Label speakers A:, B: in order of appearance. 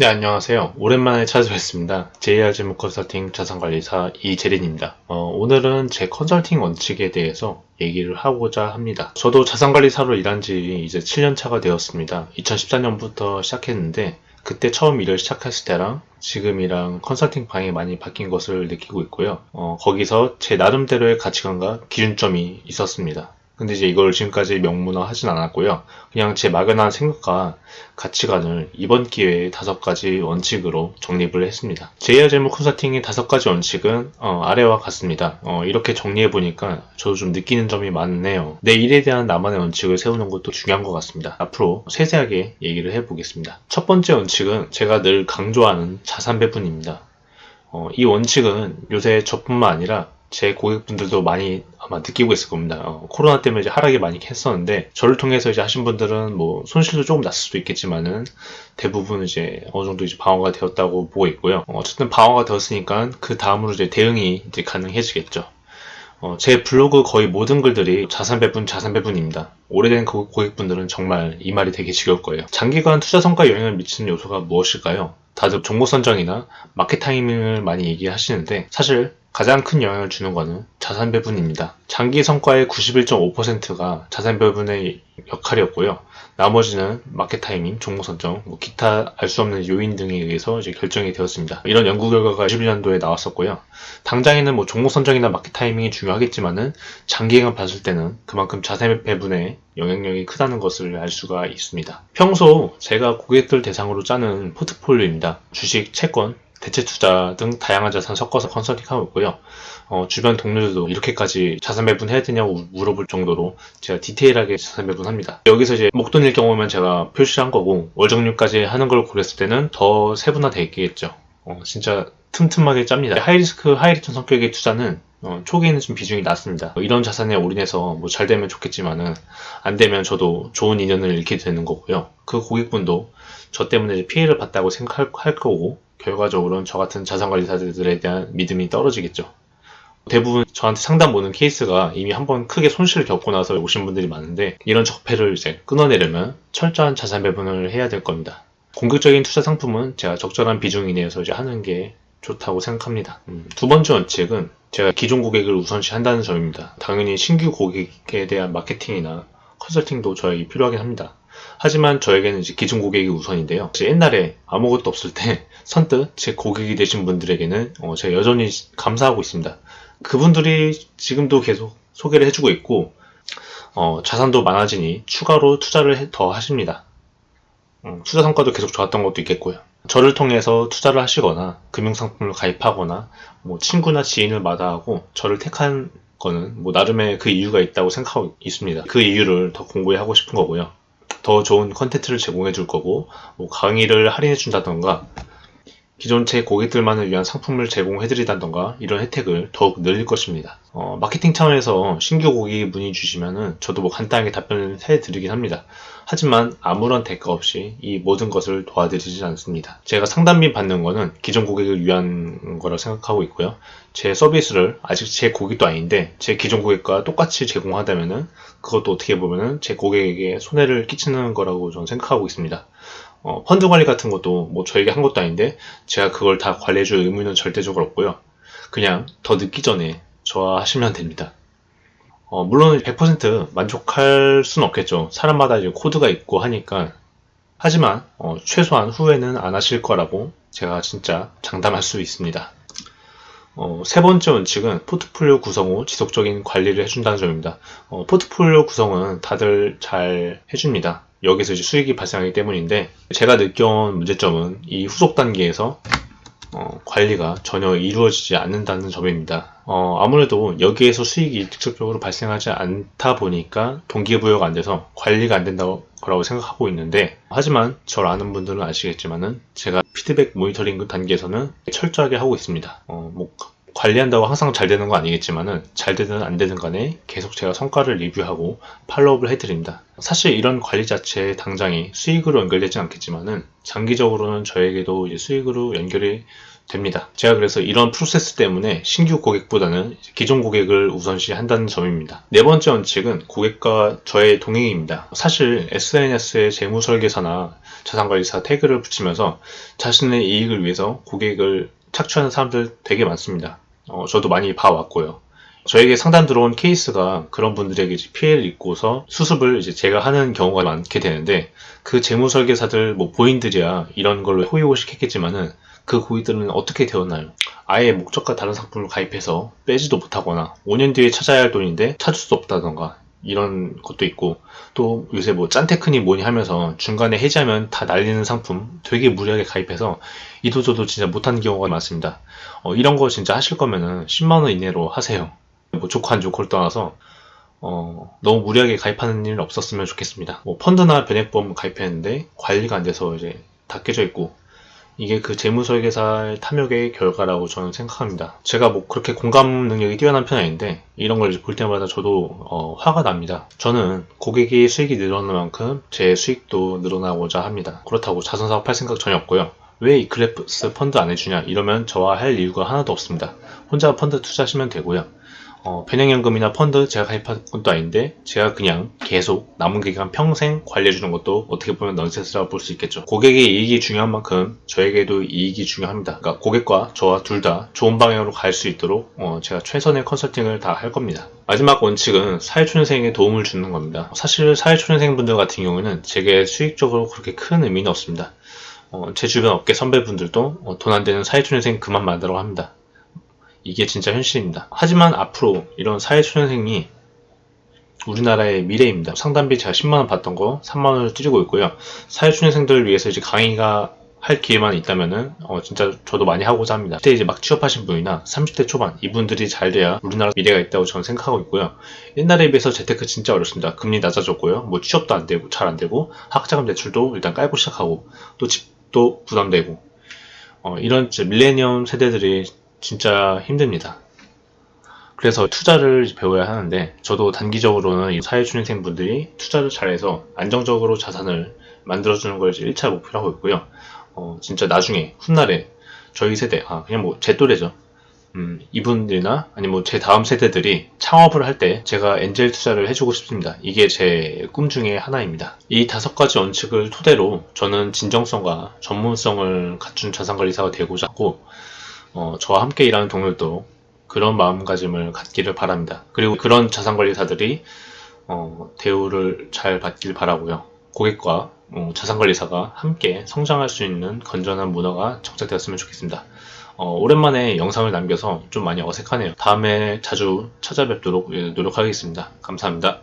A: 네, 안녕하세요. 오랜만에 찾아뵙습니다. JR제목 컨설팅 자산관리사 이재린입니다. 오늘은 제 컨설팅 원칙에 대해서 얘기를 하고자 합니다. 저도 자산관리사로 일한 지 이제 7년 차가 되었습니다. 2014년부터 시작했는데 그때 처음 일을 시작했을 때랑 지금이랑 컨설팅 방향이 많이 바뀐 것을 느끼고 있고요. 거기서 제 나름대로의 가치관과 기준점이 있었습니다. 근데 이제 이걸 지금까지 명문화 하진 않았고요. 그냥 제 막연한 생각과 가치관을 이번 기회에 5가지 원칙으로 정립을 했습니다. JR제목 컨설팅의 5가지 원칙은 아래와 같습니다. 이렇게 정리해보니까 저도 좀 느끼는 점이 많네요. 내 일에 대한 나만의 원칙을 세우는 것도 중요한 것 같습니다. 앞으로 세세하게 얘기를 해보겠습니다. 첫 번째 원칙은 제가 늘 강조하는 자산 배분입니다. 이 원칙은 요새 저뿐만 아니라 제 고객분들도 많이 아마 느끼고 있을 겁니다. 코로나 때문에 이제 하락이 많이 했었는데, 저를 통해서 이제 하신 분들은 뭐 손실도 조금 났을 수도 있겠지만은, 대부분 이제 어느 정도 이제 방어가 되었다고 보고 있고요. 어쨌든 방어가 되었으니까 그 다음으로 이제 대응이 이제 가능해지겠죠. 제 블로그 거의 모든 글들이 자산 배분입니다. 오래된 고객분들은 정말 이 말이 되게 지겨울 거예요. 장기간 투자 성과에 영향을 미치는 요소가 무엇일까요? 다들 종목 선정이나 마켓 타이밍을 많이 얘기하시는데, 사실 가장 큰 영향을 주는 것은 자산 배분입니다. 장기 성과의 91.5%가 자산 배분의 역할이었고요. 나머지는 마켓 타이밍, 종목 선정, 기타 알 수 없는 요인 등에 의해서 이제 결정이 되었습니다. 이런 연구 결과가 21년도에 나왔었고요. 당장에는 뭐 종목 선정이나 마켓 타이밍이 중요하겠지만은 장기간 봤을 때는 그만큼 자산 배분의 영향력이 크다는 것을 알 수가 있습니다. 평소 제가 고객들 대상으로 짜는 포트폴리오입니다. 주식, 채권, 대체 투자 등 다양한 자산 섞어서 컨설팅하고 있고요. 주변 동료들도 이렇게까지 자산 배분해야 되냐고 물어볼 정도로 제가 디테일하게 자산 배분합니다. 여기서 이제 목돈일 경우면 제가 표시를 한 거고, 월정률까지 하는 걸 고렸을 때는 더 세분화되어 있겠죠. 진짜 틈틈하게 짭니다. 하이리스크, 하이리턴 성격의 투자는 초기에는 좀 비중이 낮습니다. 이런 자산에 올인해서 뭐 잘 되면 좋겠지만은 안 되면 저도 좋은 인연을 잃게 되는 거고요. 그 고객분도 저 때문에 이제 피해를 봤다고 생각할 거고, 결과적으로는 저 같은 자산관리사들에 대한 믿음이 떨어지겠죠. 대부분 저한테 상담 오는 케이스가 이미 한번 크게 손실을 겪고 나서 오신 분들이 많은데, 이런 적폐를 이제 끊어내려면 철저한 자산 배분을 해야 될 겁니다. 공격적인 투자 상품은 제가 적절한 비중 이내에서 이제 하는 게 좋다고 생각합니다. 두 번째 원칙은 제가 기존 고객을 우선시 한다는 점입니다. 당연히 신규 고객에 대한 마케팅이나 컨설팅도 저에게 필요하긴 합니다. 하지만 저에게는 이제 기존 고객이 우선인데요. 옛날에 아무것도 없을 때 선뜻 제 고객이 되신 분들에게는 제가 여전히 감사하고 있습니다. 그분들이 지금도 계속 소개를 해주고 있고, 자산도 많아지니 추가로 투자를 더 하십니다. 투자 성과도 계속 좋았던 것도 있겠고요. 저를 통해서 투자를 하시거나 금융상품을 가입하거나 뭐 친구나 지인을 마다하고 저를 택한 거는 뭐 나름의 그 이유가 있다고 생각하고 있습니다. 그 이유를 더 공부하고 싶은 거고요. 더 좋은 컨텐츠를 제공해 줄 거고, 뭐 강의를 할인해 준다던가, 기존 제 고객들만을 위한 상품을 제공해 드리다던가, 이런 혜택을 더욱 늘릴 것입니다. 마케팅 차원에서 신규 고객이 문의 주시면은 저도 뭐 간단하게 답변을 해 드리긴 합니다. 하지만 아무런 대가 없이 이 모든 것을 도와드리지 않습니다. 제가 상담비 받는 거는 기존 고객을 위한 거라고 생각하고 있고요. 제 서비스를 아직 제 고객도 아닌데 제 기존 고객과 똑같이 제공하다면은 그것도 어떻게 보면은 제 고객에게 손해를 끼치는 거라고 저는 생각하고 있습니다. 펀드 관리 같은 것도 뭐 저에게 한 것도 아닌데 제가 그걸 다 관리해줄 의무는 절대적으로 없고요. 그냥 더 늦기 전에 저와 하시면 됩니다. 물론 100% 만족할 수는 없겠죠. 사람마다 이제 코드가 있고 하니까. 하지만 최소한 후회는 안 하실 거라고 제가 진짜 장담할 수 있습니다. 세 번째 원칙은 포트폴리오 구성 후 지속적인 관리를 해준다는 점입니다. 포트폴리오 구성은 다들 잘 해줍니다. 여기서 이제 수익이 발생하기 때문인데, 제가 느껴온 문제점은 이 후속 단계에서 관리가 전혀 이루어지지 않는다는 점입니다. 아무래도 여기에서 수익이 직접적으로 발생하지 않다 보니까 동기부여가 안 돼서 관리가 안 된다고 거라고 생각하고 있는데, 하지만 저를 아는 분들은 아시겠지만은 제가 피드백 모니터링 단계에서는 철저하게 하고 있습니다. 뭐 관리한다고 항상 잘 되는 건 아니겠지만은 잘 되든 안 되든 간에 계속 제가 성과를 리뷰하고 팔로우업을 해드립니다. 사실 이런 관리 자체에 당장에 수익으로 연결되지 않겠지만은 장기적으로는 저에게도 이제 수익으로 연결이 됩니다. 제가 그래서 이런 프로세스 때문에 신규 고객보다는 기존 고객을 우선시 한다는 점입니다. 네 번째 원칙은 고객과 저의 동행입니다. 사실 SNS의 재무설계사나 자산관리사 태그를 붙이면서 자신의 이익을 위해서 고객을 착취하는 사람들 되게 많습니다. 저도 많이 봐왔고요. 저에게 상담 들어온 케이스가 그런 분들에게 이제 피해를 입고서 수습을 이제 제가 하는 경우가 많게 되는데, 그 재무설계사들 뭐 보인들이야 이런 걸로 호의호식했겠지만은 그 고객들은 어떻게 되었나요? 아예 목적과 다른 상품을 가입해서 빼지도 못하거나 5년 뒤에 찾아야 할 돈인데 찾을 수 없다던가 이런 것도 있고, 또 요새 뭐 짠테크니 뭐니 하면서 중간에 해지하면 다 날리는 상품 되게 무리하게 가입해서 이도저도 진짜 못하는 경우가 많습니다. 이런 거 진짜 하실 거면은 10만원 이내로 하세요. 뭐 좋고 안 좋고를 떠나서 너무 무리하게 가입하는 일 없었으면 좋겠습니다. 뭐 펀드나 변액보험 가입했는데 관리가 안 돼서 이제 다 깨져 있고, 이게 그 재무설계사의 탐욕의 결과라고 저는 생각합니다. 제가 뭐 그렇게 공감 능력이 뛰어난 편은 아닌데 이런 걸 볼 때마다 저도 화가 납니다. 저는 고객의 수익이 늘어나는 만큼 제 수익도 늘어나고자 합니다. 그렇다고 자선사업 할 생각 전혀 없고요. 왜 이클립스 펀드 안 해주냐 이러면 저와 할 이유가 하나도 없습니다. 혼자 펀드 투자하시면 되고요. 변형연금이나 펀드 제가 가입한 것도 아닌데 제가 그냥 계속 남은 기간 평생 관리해주는 것도 어떻게 보면 넌센스라고 볼 수 있겠죠. 고객의 이익이 중요한 만큼 저에게도 이익이 중요합니다. 그러니까 고객과 저와 둘 다 좋은 방향으로 갈 수 있도록 제가 최선의 컨설팅을 다 할 겁니다. 마지막 원칙은 사회초년생에게 도움을 주는 겁니다. 사실 사회초년생분들 같은 경우에는 제게 수익적으로 그렇게 큰 의미는 없습니다. 제 주변 업계 선배분들도 돈 안 되는 사회초년생 그만 만들라고 합니다. 이게 진짜 현실입니다. 하지만 앞으로 이런 사회초년생이 우리나라의 미래입니다. 상담비 제가 10만원 받던 거 3만원을 줄이고 있고요. 사회초년생들을 위해서 이제 강의가 할 기회만 있다면은 진짜 저도 많이 하고자 합니다. 그때 이제 막 취업하신 분이나 30대 초반 이분들이 잘 돼야 우리나라 미래가 있다고 저는 생각하고 있고요. 옛날에 비해서 재테크 진짜 어렵습니다. 금리 낮아졌고요. 뭐 취업도 안 되고 잘 안 되고 학자금 대출도 일단 깔고 시작하고 또 집도 부담되고 이런 밀레니엄 세대들이 진짜 힘듭니다. 그래서 투자를 배워야 하는데 저도 단기적으로는 이 사회초년생 분들이 투자를 잘해서 안정적으로 자산을 만들어주는 걸 1차 목표로 하고 있고요. 진짜 나중에 훗날에 저희 세대, 그냥 뭐 제 또래죠. 이분들이나 아니면 뭐 제 다음 세대들이 창업을 할 때 제가 엔젤 투자를 해주고 싶습니다. 이게 제 꿈 중에 하나입니다. 이 5가지 원칙을 토대로 저는 진정성과 전문성을 갖춘 자산관리사가 되고자 하고, 저와 함께 일하는 동료도 그런 마음가짐을 갖기를 바랍니다. 그리고 그런 자산관리사들이 대우를 잘 받길 바라고요. 고객과 자산관리사가 함께 성장할 수 있는 건전한 문화가 정착되었으면 좋겠습니다. 오랜만에 영상을 남겨서 좀 많이 어색하네요. 다음에 자주 찾아뵙도록 노력하겠습니다. 감사합니다.